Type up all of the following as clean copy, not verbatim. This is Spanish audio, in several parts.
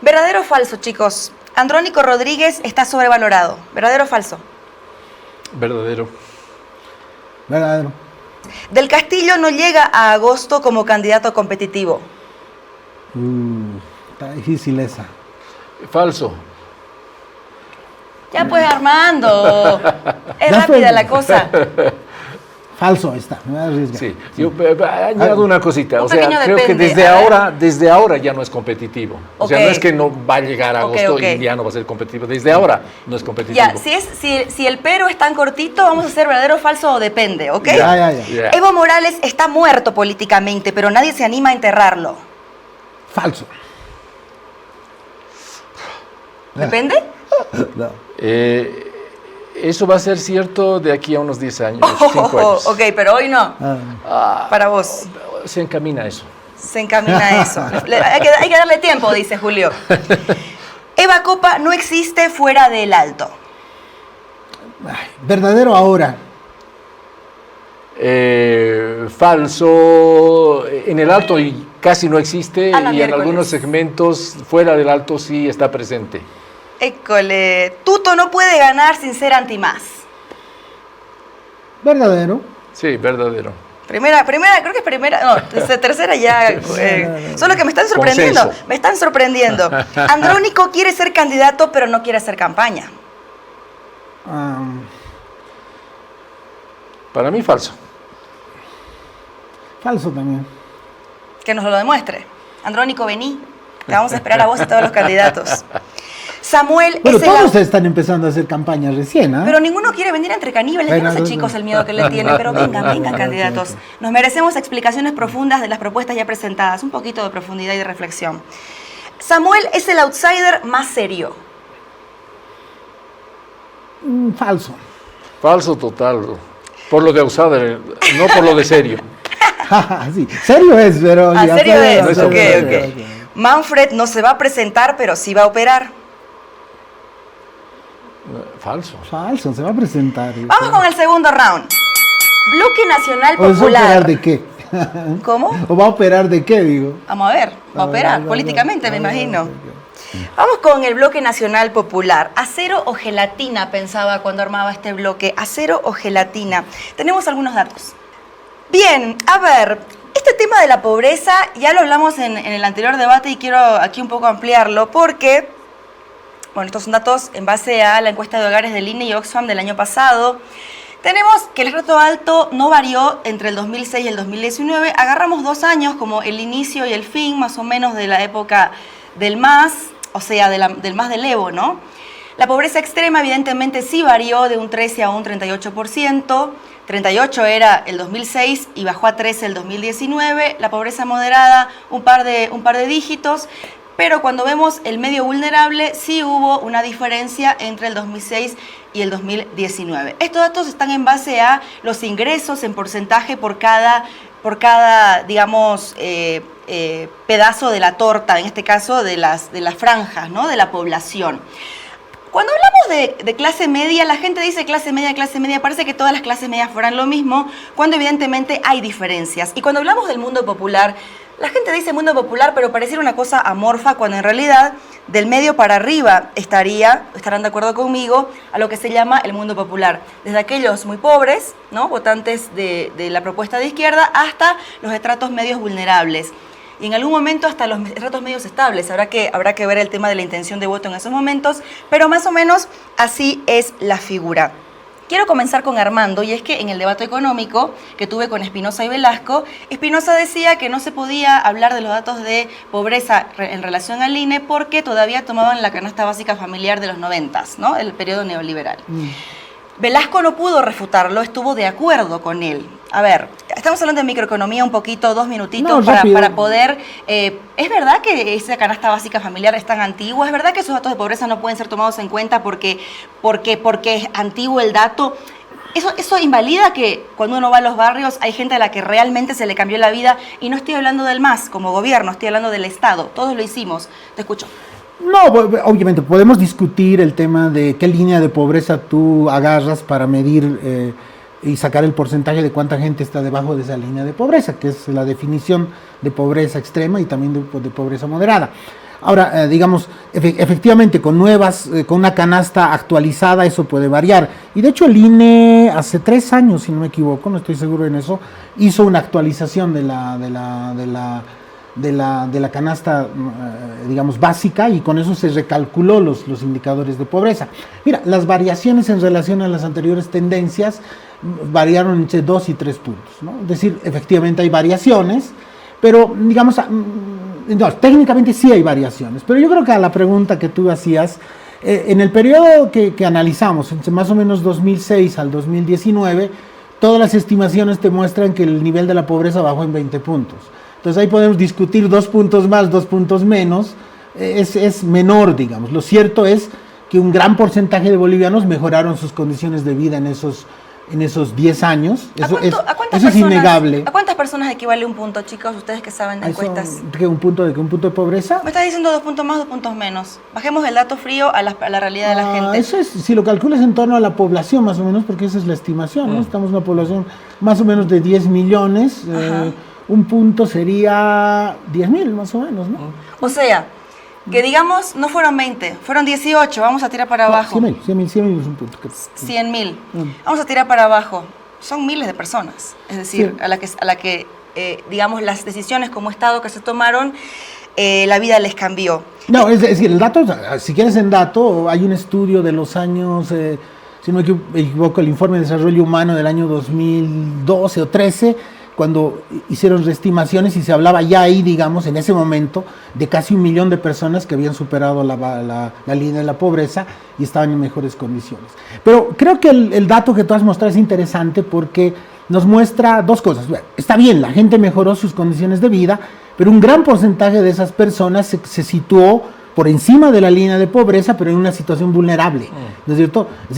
¿Verdadero o falso, chicos? Andrónico Rodríguez está sobrevalorado. ¿Verdadero o falso? Verdadero. Verdadero. Del Castillo no llega a agosto como candidato competitivo. Está difícil esa. Falso. Ya pues, Armando. Es Ya rápida fue. la cosa. Falso está, me voy a arriesgar. Sí, yo añado una cosita, Un o sea, pequeño creo que depende, a ver. desde ahora ya no es competitivo. O sea, Ok. no es que no va a llegar a Ok, agosto ok. y ya no va a ser competitivo. Desde ahora no es competitivo. Ya, si el pero es tan cortito, vamos a hacer verdadero o falso o depende, ¿ok? Ya. Ya. Evo Morales está muerto políticamente, pero nadie se anima a enterrarlo. Falso. ¿Depende? No. Eso va a ser cierto de aquí a unos 10 años, 5 años. Ok, pero hoy no. Ah, Para vos. Se encamina a eso. Se encamina a eso. Hay que darle tiempo, dice Julio. Eva Copa no existe fuera del Alto. verdadero ahora. Falso. En el alto y casi no existe A la y en miércoles. algunos segmentos fuera del alto sí está presente. École. Tuto no puede ganar sin ser antimás. Verdadero. Sí, verdadero. Primera, creo que es primera, no, tercera ya. Solo que me están sorprendiendo, Consenso. me están sorprendiendo. Andrónico quiere ser candidato, pero no quiere hacer campaña. Para mí falso. Falso también. Que nos lo demuestre. Andrónico, vení. Te vamos a esperar a vos y a todos los candidatos. Samuel Bueno, es el todos están empezando a hacer campaña recién, ¿ah? Pero ninguno quiere venir entre caníbales. Yo no sé, Bueno, chicos, no. el miedo que le tienen, pero vengan, candidatos. Nos merecemos explicaciones profundas de las propuestas ya presentadas. Un poquito de profundidad y de reflexión. Samuel es el outsider más serio. Falso. Falso total. Por lo de outsider, no por lo de serio. Sí, serio es, pero... Ah, ya serio sabes, es, no ok, es ok. Manfred no se va a presentar, pero sí va a operar. Falso. Falso, se va a presentar. Vamos con el segundo round. Bloque Nacional ¿O eso operar Popular. de qué? ¿Cómo? ¿O va a operar de qué, digo? Vamos a ver, va a operar políticamente, me imagino. Vamos con el Bloque Nacional Popular. ¿Acero o gelatina? Pensaba cuando armaba este bloque. ¿Acero o gelatina? Tenemos algunos datos. Bien, a ver, este tema de la pobreza ya lo hablamos en el anterior debate y quiero aquí un poco ampliarlo porque, bueno, estos son datos en base a la encuesta de hogares del INE y Oxfam del año pasado. Tenemos que el reto alto no varió entre el 2006 y el 2019. Agarramos 2 años como el inicio y el fin, más o menos, de la época del MAS, o sea, del MAS del Evo, ¿no? La pobreza extrema, evidentemente, sí varió de un 13 a un 38%. 38 era el 2006 y bajó a 13 el 2019. La pobreza moderada, un par de dígitos. Pero cuando vemos el medio vulnerable, sí hubo una diferencia entre el 2006 y el 2019. Estos datos están en base a los ingresos en porcentaje por cada digamos, pedazo de la torta, en este caso de las franjas, ¿no?, de la población. Cuando hablamos de clase media, la gente dice clase media, parece que todas las clases medias fueran lo mismo, cuando evidentemente hay diferencias. Y cuando hablamos del mundo popular, la gente dice mundo popular, pero pareciera una cosa amorfa, cuando en realidad del medio para arriba estarán de acuerdo conmigo, a lo que se llama el mundo popular. Desde aquellos muy pobres, ¿no?, votantes de la propuesta de izquierda, hasta los estratos medios vulnerables. Y en algún momento hasta los estratos medios estables. Habrá que ver el tema de la intención de voto en esos momentos, pero más o menos así es la figura. Quiero comenzar con Armando, y es que en el debate económico que tuve con Espinosa y Velasco, Espinosa decía que no se podía hablar de los datos de pobreza en relación al INE porque todavía tomaban la canasta básica familiar de los 90, ¿no?, el periodo neoliberal. Velasco no pudo refutarlo, estuvo de acuerdo con él. A ver, estamos hablando de microeconomía un poquito, 2 minutitos para poder... ¿Es verdad que esa canasta básica familiar es tan antigua? ¿Es verdad que esos datos de pobreza no pueden ser tomados en cuenta porque es antiguo el dato? Eso invalida que cuando uno va a los barrios hay gente a la que realmente se le cambió la vida, y no estoy hablando del MAS como gobierno, estoy hablando del Estado. Todos lo hicimos. Te escucho. No, obviamente podemos discutir el tema de qué línea de pobreza tú agarras para medir y sacar el porcentaje de cuánta gente está debajo de esa línea de pobreza, que es la definición de pobreza extrema y también de pobreza moderada. Ahora, digamos, efectivamente, con con una canasta actualizada, eso puede variar. Y de hecho el INE hace 3 años, si no me equivoco, no estoy seguro en eso, hizo una actualización de la canasta, digamos, básica, y con eso se recalculó los indicadores de pobreza. Mira, las variaciones en relación a las anteriores tendencias variaron entre 2 y 3 puntos, ¿no? Es decir, efectivamente hay variaciones, pero digamos, no, técnicamente sí hay variaciones, pero yo creo que a la pregunta que tú hacías, en el periodo que analizamos, entre más o menos 2006 al 2019, todas las estimaciones te muestran que el nivel de la pobreza bajó en 20 puntos. Entonces ahí podemos discutir 2 puntos más, 2 puntos menos, es menor, digamos. Lo cierto es que un gran porcentaje de bolivianos mejoraron sus condiciones de vida en esos 10 años. Eso es innegable. ¿A cuántas personas equivale un punto, chicos? Ustedes que saben de encuestas. ¿Un punto de pobreza? Me estás diciendo 2 puntos más, 2 puntos menos. Bajemos el dato frío a la realidad de la gente. Eso es, si lo calculas en torno a la población, más o menos, porque esa es la estimación, ¿no? Estamos en una población más o menos de 10 millones. Un punto sería 10.000, más o menos, ¿no? O sea, que digamos, no fueron 20, fueron 18, vamos a tirar para abajo. 100.000 es un punto. 100.000. Vamos a tirar para abajo. Son miles de personas. Es decir, Sí. a la que digamos, las decisiones como Estado que se tomaron, la vida les cambió. No, es decir, el dato, si quieres en dato, hay un estudio de los años, si no me equivoco, el informe de desarrollo humano del año 2012 o 13, cuando hicieron reestimaciones y se hablaba ya ahí, digamos, en ese momento, de casi 1 millón de personas que habían superado la línea de la pobreza y estaban en mejores condiciones. Pero creo que el dato que tú has mostrado es interesante porque nos muestra 2 cosas. Está bien, la gente mejoró sus condiciones de vida, pero un gran porcentaje de esas personas se situó por encima de la línea de pobreza, pero en una situación vulnerable, ¿no es cierto? Es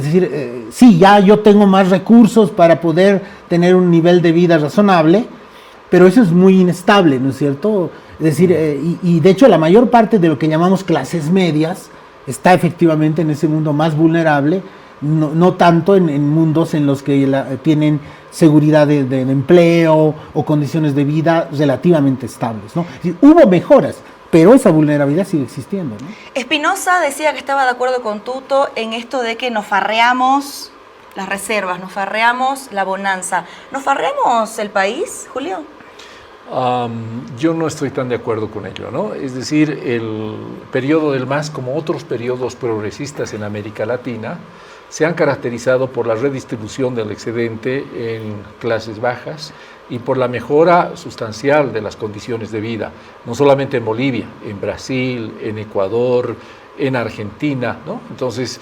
decir, sí, ya yo tengo más recursos para poder tener un nivel de vida razonable, pero eso es muy inestable, ¿no es cierto? Es decir, y de hecho la mayor parte de lo que llamamos clases medias está efectivamente en ese mundo más vulnerable, no tanto en mundos en los que tienen seguridad de empleo o condiciones de vida relativamente estables, ¿no? Es decir, hubo mejoras, pero esa vulnerabilidad sigue existiendo, ¿no? Espinosa decía que estaba de acuerdo con Tuto en esto de que nos farreamos las reservas, nos farreamos la bonanza. ¿Nos farreamos el país, Julio? Yo no estoy tan de acuerdo con ello, ¿no? Es decir, el periodo del MAS, como otros periodos progresistas en América Latina, se han caracterizado por la redistribución del excedente en clases bajas y por la mejora sustancial de las condiciones de vida, no solamente en Bolivia, en Brasil, en Ecuador, en Argentina, ¿no? Entonces,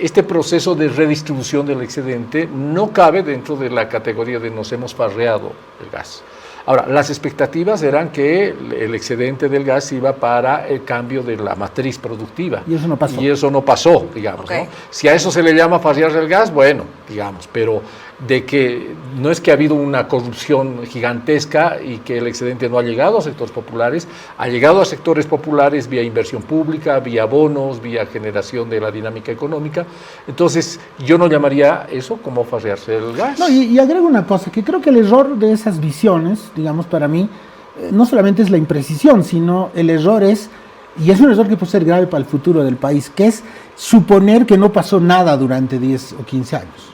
este proceso de redistribución del excedente no cabe dentro de la categoría de nos hemos farreado el gas. Ahora, las expectativas eran que el excedente del gas iba para el cambio de la matriz productiva. Y eso no pasó. Y eso no pasó, digamos, Okay. ¿no? Si a eso se le llama farrear el gas, bueno, digamos, pero de que no es que ha habido una corrupción gigantesca y que el excedente no ha llegado a sectores populares, ha llegado a sectores populares vía inversión pública, vía bonos, vía generación de la dinámica económica. Entonces, yo no llamaría eso como farrearse el gas. No, y agrego una cosa, que creo que el error de esas visiones, digamos, para mí, no solamente es la imprecisión, sino el error es, y es un error que puede ser grave para el futuro del país, que es suponer que no pasó nada durante 10 o 15 años.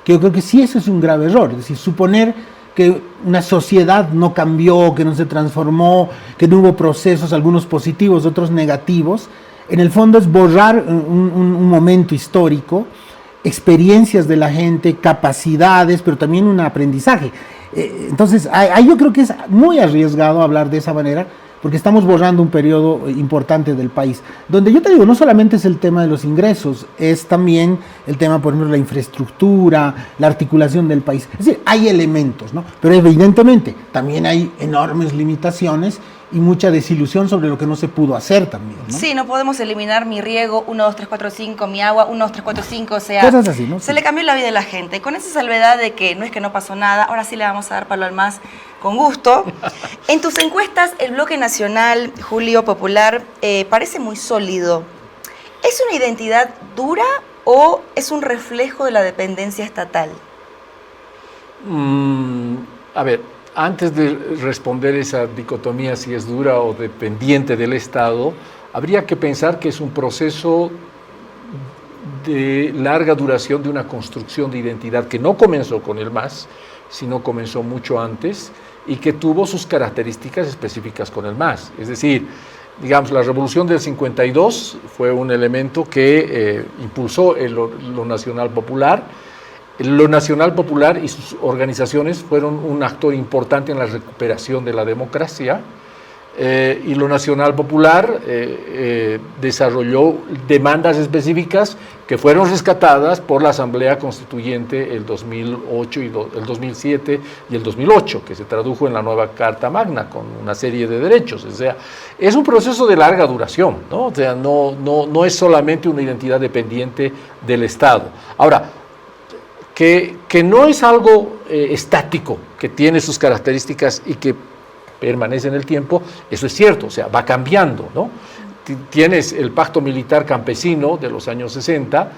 Que yo creo que sí, eso es un grave error, es decir, suponer que una sociedad no cambió, que no se transformó, que no hubo procesos, algunos positivos, otros negativos, en el fondo es borrar un momento histórico, experiencias de la gente, capacidades, pero también un aprendizaje. Entonces, ahí yo creo que es muy arriesgado hablar de esa manera, porque estamos borrando un periodo importante del país, donde yo te digo, no solamente es el tema de los ingresos, es también el tema, por ejemplo, la infraestructura, la articulación del país. Es decir, hay elementos, ¿no? Pero evidentemente también hay enormes limitaciones y mucha desilusión sobre lo que no se pudo hacer también, ¿no? Sí, no podemos eliminar mi riego, 1, 2, 3, 4, 5, mi agua, 1, 2, 3, 4, 5, o sea, Cosas así, ¿no? se Sí. le cambió la vida a la gente. Con esa salvedad de que no es que no pasó nada, ahora sí le vamos a dar palo al MAS con gusto. En tus encuestas, el Bloque Nacional, Julio Popular, parece muy sólido. ¿Es una identidad dura o es un reflejo de la dependencia estatal? A ver, antes de responder esa dicotomía si es dura o dependiente del Estado, habría que pensar que es un proceso de larga duración de una construcción de identidad que no comenzó con el MAS, sino comenzó mucho antes y que tuvo sus características específicas con el MAS. Es decir, digamos, la Revolución del 52 fue un elemento que impulsó lo nacional popular. Lo nacional popular y sus organizaciones fueron un actor importante en la recuperación de la democracia. Y lo nacional popular desarrolló demandas específicas que fueron rescatadas por la Asamblea Constituyente el 2008 el 2007 y el 2008, que se tradujo en la nueva Carta Magna con una serie de derechos. O sea, es un proceso de larga duración, ¿no? O sea, no es solamente una identidad dependiente del Estado. Ahora, que no es algo estático, que tiene sus características y que permanece en el tiempo, eso es cierto, o sea, va cambiando, ¿no? Tienes el pacto militar campesino de los años 60,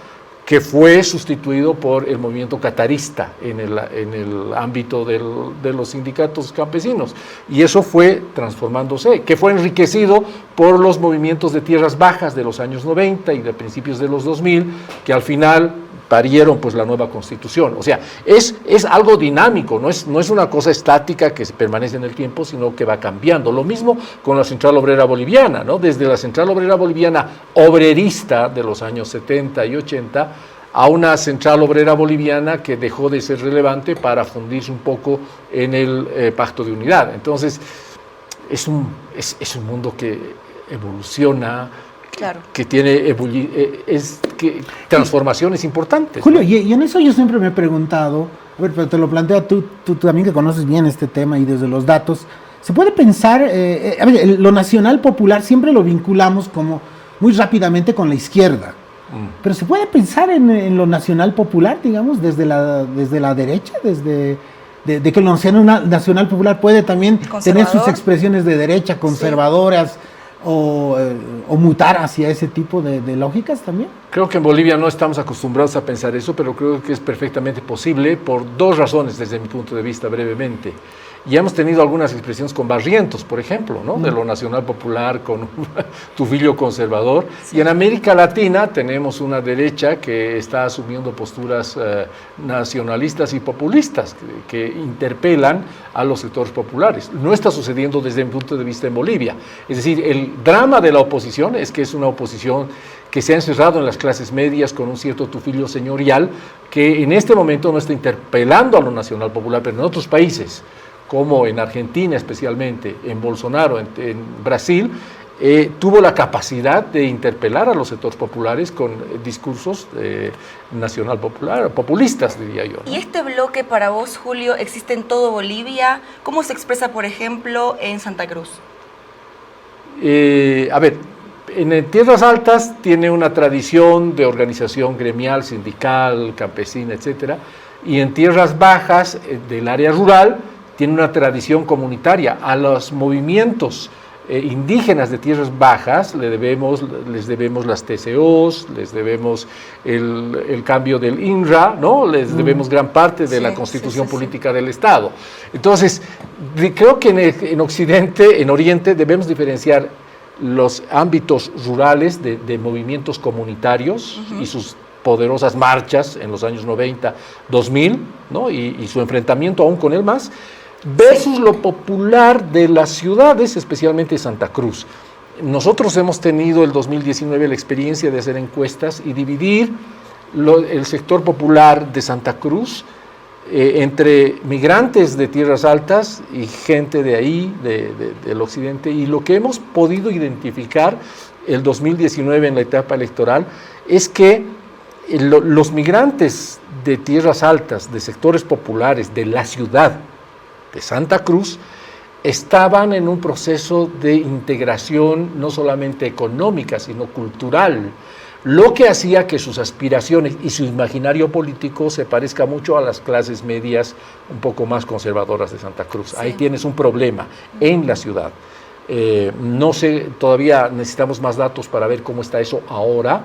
que fue sustituido por el movimiento catarista en el ámbito de los sindicatos campesinos, y eso fue transformándose, que fue enriquecido por los movimientos de tierras bajas de los años 90 y de principios de los 2000, que al final parieron pues la nueva Constitución. O sea, es algo dinámico, no es una cosa estática que permanece en el tiempo, sino que va cambiando. Lo mismo con la Central Obrera Boliviana, ¿no? Desde la Central Obrera Boliviana obrerista de los años 70 y 80 a una Central Obrera Boliviana que dejó de ser relevante para fundirse un poco en el Pacto de Unidad. Entonces, es un mundo que evoluciona, claro, que tiene transformaciones importantes. Julio, y en eso yo siempre me he preguntado, a ver, pero te lo planteo tú también que conoces bien este tema y desde los datos, ¿se puede pensar, a ver, lo nacional popular siempre lo vinculamos como muy rápidamente con la izquierda, pero ¿se puede pensar en lo nacional popular, digamos, desde la derecha, de que lo nacional popular puede también tener sus expresiones de derecha, conservadoras, sí, o mutar hacia ese tipo de lógicas también? Creo que en Bolivia no estamos acostumbrados a pensar eso, pero creo que es perfectamente posible por dos razones desde mi punto de vista, brevemente. Y hemos tenido algunas expresiones con Barrientos, por ejemplo, ¿no? De lo nacional popular con un tufillo conservador. Sí. Y en América Latina tenemos una derecha que está asumiendo posturas nacionalistas y populistas que interpelan a los sectores populares. No está sucediendo desde mi punto de vista en Bolivia. Es decir, el drama de la oposición es que es una oposición que se ha encerrado en las clases medias con un cierto tufillo señorial que en este momento no está interpelando a lo nacional popular, pero en otros países, como en Argentina especialmente, en Bolsonaro, en Brasil, tuvo la capacidad de interpelar a los sectores populares con discursos nacional popular, populistas, diría yo, ¿no? ¿Y este bloque para vos, Julio, existe en todo Bolivia? ¿Cómo se expresa, por ejemplo, en Santa Cruz? A ver, en Tierras Altas tiene una tradición de organización gremial, sindical, campesina, etcétera, y en Tierras Bajas, del área rural, tiene una tradición comunitaria. A los movimientos indígenas de Tierras Bajas les debemos las TCOs, les debemos el cambio del INRA, ¿no? Les debemos gran parte de la constitución política del Estado. Entonces, creo que en Occidente, en Oriente, debemos diferenciar los ámbitos rurales de movimientos comunitarios y sus poderosas marchas en los años 90, 2000, ¿no? y su enfrentamiento aún con el MAS, versus lo popular de las ciudades, especialmente Santa Cruz. Nosotros hemos tenido el 2019 la experiencia de hacer encuestas y dividir el sector popular de Santa Cruz entre migrantes de Tierras Altas y gente de ahí, del occidente, y lo que hemos podido identificar el 2019 en la etapa electoral es que los migrantes de Tierras Altas, de sectores populares, de la ciudad de Santa Cruz, estaban en un proceso de integración no solamente económica, sino cultural, lo que hacía que sus aspiraciones y su imaginario político se parezca mucho a las clases medias un poco más conservadoras de Santa Cruz. Sí. Ahí tienes un problema en la ciudad. No sé, todavía necesitamos más datos para ver cómo está eso ahora.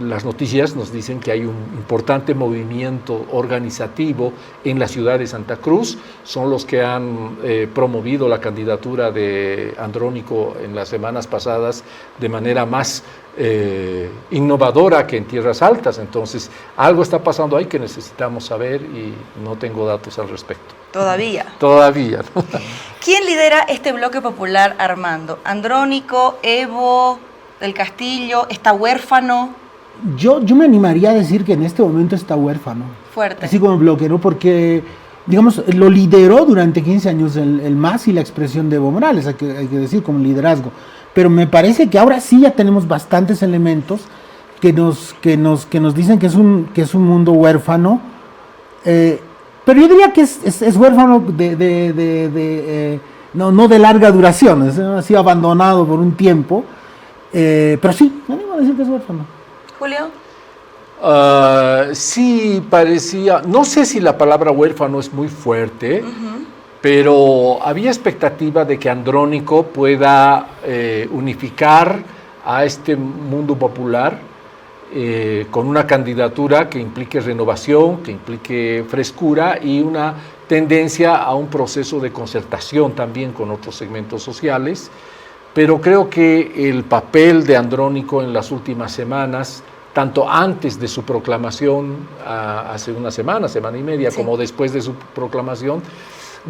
las noticias nos dicen que hay un importante movimiento organizativo en la ciudad de Santa Cruz. Son los que han promovido la candidatura de Andrónico en las semanas pasadas de manera más innovadora que en Tierras Altas. Entonces, algo está pasando ahí que necesitamos saber y no tengo datos al respecto. Todavía. Todavía, ¿no? ¿Quién lidera este bloque popular, Armando? ¿Andrónico, Evo, del Castillo? ¿Está huérfano? Yo me animaría a decir que en este momento está huérfano. Fuerte. Así como bloque, ¿no? Porque, digamos, lo lideró durante 15 años el MAS y la expresión de Evo Morales, hay que decir, como liderazgo. Pero me parece que ahora sí ya tenemos bastantes elementos que nos dicen que es un mundo huérfano. Pero yo diría que es huérfano no de larga duración, ha sido abandonado por un tiempo. Pero sí, me animo a decir que es huérfano. Julio. Sí, parecía, no sé si la palabra huérfano es muy fuerte, pero había expectativa de que Andrónico pueda unificar a este mundo popular con una candidatura que implique renovación, que implique frescura y una tendencia a un proceso de concertación también con otros segmentos sociales. Pero creo que el papel de Andrónico en las últimas semanas, tanto antes de su proclamación, hace una semana y media, sí, como después de su proclamación,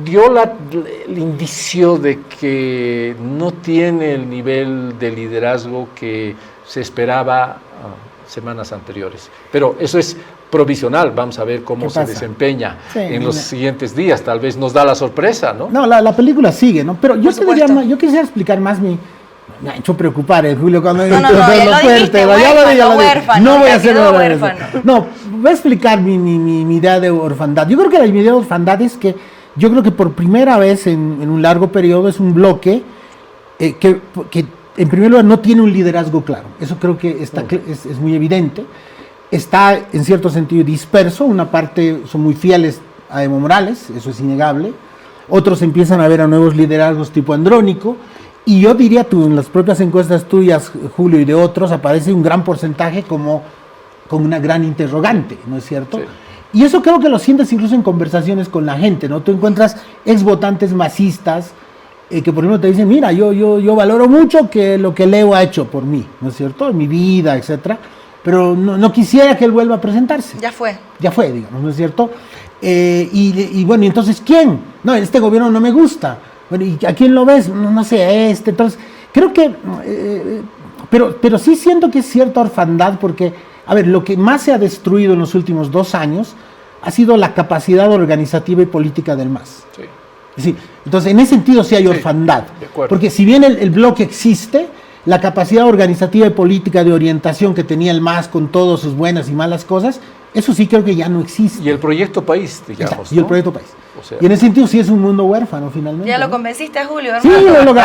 dio el indicio de que no tiene el nivel de liderazgo que se esperaba semanas anteriores. Pero eso es provisional, vamos a ver cómo se desempeña en los siguientes días, tal vez nos da la sorpresa, ¿no? No, la película sigue, ¿no? Pero yo quisiera explicar más me ha hecho preocupar Julio cuando no, voy a hacer huérfano. No, voy a explicar mi idea de orfandad. Yo creo que la idea de orfandad es que yo creo que por primera vez en un largo periodo es un bloque que en primer lugar no tiene un liderazgo claro. Eso creo que es muy evidente. Está en cierto sentido disperso. Una parte son muy fieles a Evo Morales, eso es innegable. Otros empiezan a ver a nuevos liderazgos tipo Andrónico. Y yo diría, en las propias encuestas tuyas, Julio, y de otros, aparece un gran porcentaje como con una gran interrogante, ¿no es cierto? Sí. Y eso creo que lo sientes incluso en conversaciones con la gente, ¿no? Tú encuentras exvotantes masistas que, por ejemplo, te dicen, mira, yo valoro mucho que lo que Leo ha hecho por mí, ¿no es cierto? En mi vida, etcétera, pero no quisiera que él vuelva a presentarse. Ya fue, digamos, ¿no es cierto? Y bueno, entonces, ¿quién? No, este gobierno no me gusta. Bueno, ¿y a quién lo ves? No sé, entonces, creo que, pero sí siento que es cierta orfandad porque, a ver, lo que más se ha destruido en los últimos 2 años ha sido la capacidad organizativa y política del MAS. Sí. Es decir, entonces, en ese sentido sí hay orfandad, porque si bien el bloque existe, la capacidad organizativa y política de orientación que tenía el MAS con todas sus buenas y malas cosas, eso sí creo que ya no existe. Y el proyecto país, digamos. Exacto, y el proyecto país. O sea, y en ese sentido sí es un mundo huérfano, finalmente. ¿Ya lo convenciste a Julio, hermano? Sí, lo logré.